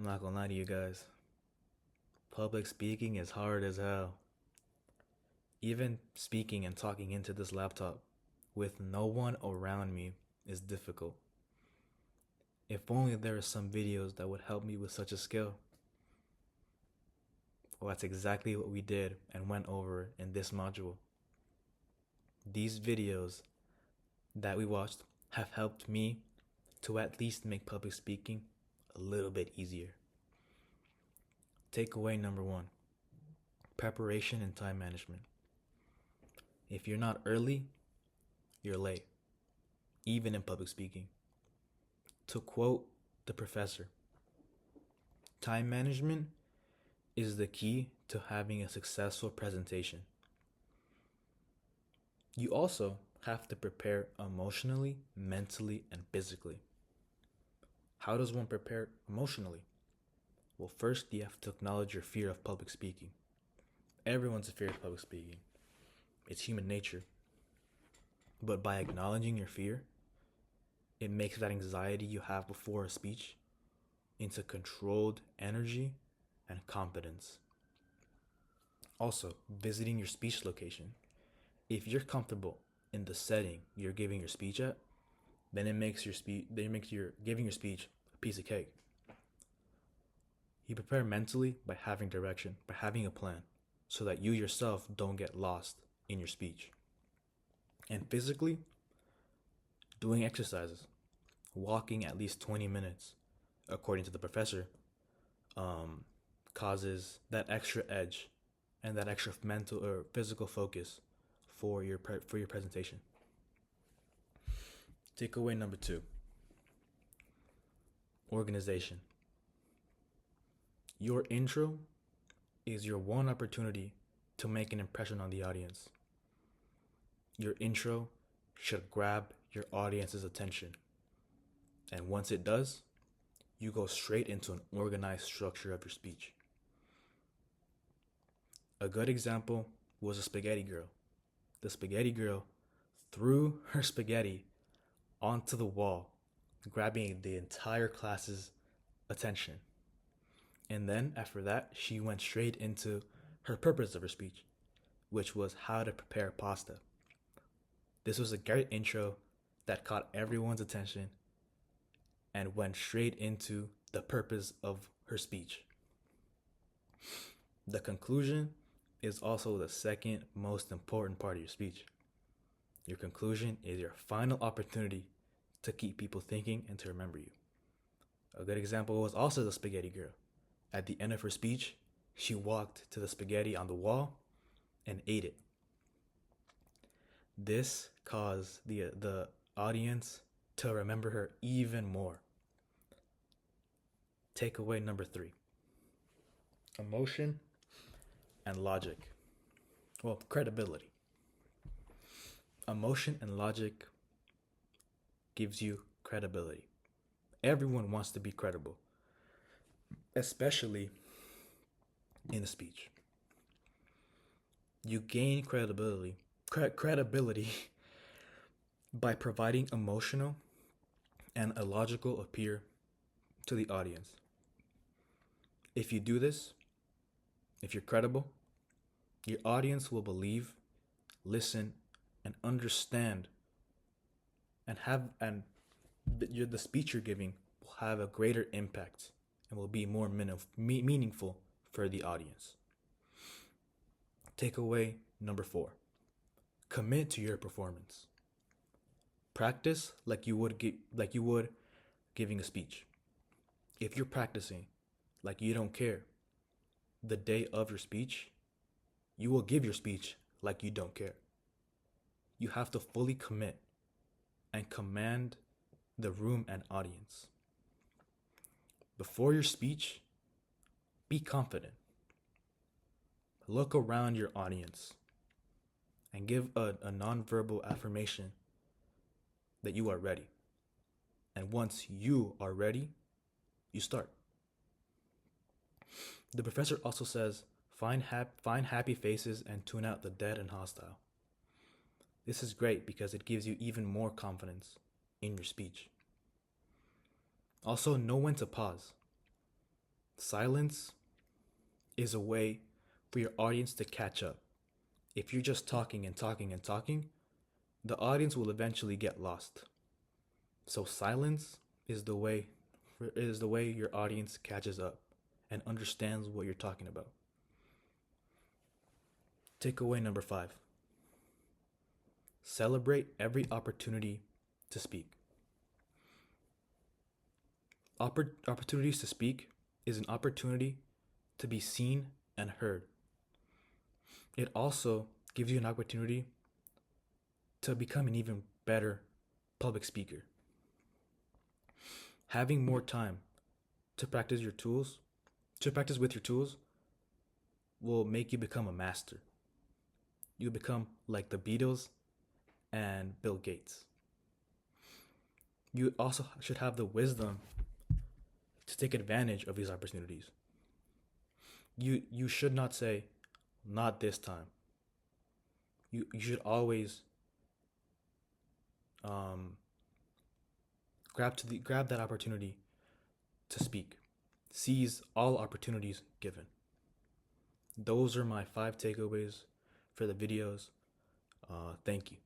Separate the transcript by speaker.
Speaker 1: I'm not gonna lie to you guys. Public speaking is hard as hell. Even speaking and talking into this laptop with no one around me is difficult. If only there were some videos that would help me with such a skill. Well, that's exactly what we did and went over in this module. These videos that we watched have helped me to at least make public speaking a little bit easier. Takeaway number one: preparation and time management. If you're not early, you're late, even in public speaking. To quote the professor, time management is the key to having a successful presentation. You also have to prepare emotionally, mentally, and physically. How does one prepare emotionally? Well, first you have to acknowledge your fear of public speaking. Everyone's afraid of public speaking. It's human nature. But by acknowledging your fear, it makes that anxiety you have before a speech into controlled energy and confidence. Also, visiting your speech location. If you're comfortable in the setting you're giving your speech at, then it makes your giving your speech a piece of cake. You prepare mentally by having direction, by having a plan, so that you yourself don't get lost in your speech. And physically, doing exercises, walking at least 20 minutes, according to the professor, causes that extra edge and that extra mental or physical focus for your presentation. Takeaway number two: organization. Your intro is your one opportunity to make an impression on the audience. Your intro should grab your audience's attention. And once it does, you go straight into an organized structure of your speech. A good example was a spaghetti girl. The spaghetti girl threw her spaghetti onto the wall, grabbing the entire class's attention. And then after that, she went straight into her purpose of her speech, which was how to prepare pasta. This was a great intro that caught everyone's attention and went straight into the purpose of her speech. The conclusion is also the second most important part of your speech. Your conclusion is your final opportunity to keep people thinking and to remember you. A good example was also the spaghetti girl. At the end of her speech, she walked to the spaghetti on the wall and ate it. This caused the audience to remember her even more. Takeaway number three: emotion and logic. Well, credibility. Emotion and logic gives you credibility. Everyone wants to be credible, especially in a speech. You gain credibility by providing emotional and a logical appeal to the audience. If you do this, if you're credible, your audience will believe, listen, and understand, and the speech you're giving will have a greater impact and will be more meaningful for the audience. Takeaway number four: commit to your performance. Practice like you would giving a speech. If you're practicing like you don't care the day of your speech, you will give your speech like you don't care. You have to fully commit and command the room and audience. Before your speech, be confident. Look around your audience and give a nonverbal affirmation that you are ready. And once you are ready, you start. The professor also says, find happy faces and tune out the dead and hostile. This is great because it gives you even more confidence in your speech. Also, know when to pause. Silence is a way for your audience to catch up. If you're just talking and talking and talking, the audience will eventually get lost. So silence is the way your audience catches up and understands what you're talking about. Takeaway number 5. Celebrate every opportunity to speak. Opportunities to speak is an opportunity to be seen and heard. It also gives you an opportunity to become an even better public speaker. Having more time to practice with your tools will make you become a master. You'll become like the Beatles and Bill Gates. You also should have the wisdom to take advantage of these opportunities. You should not say, not this time. You should always grab that opportunity to speak. Seize all opportunities given. Those are my 5 takeaways for the videos. Thank you.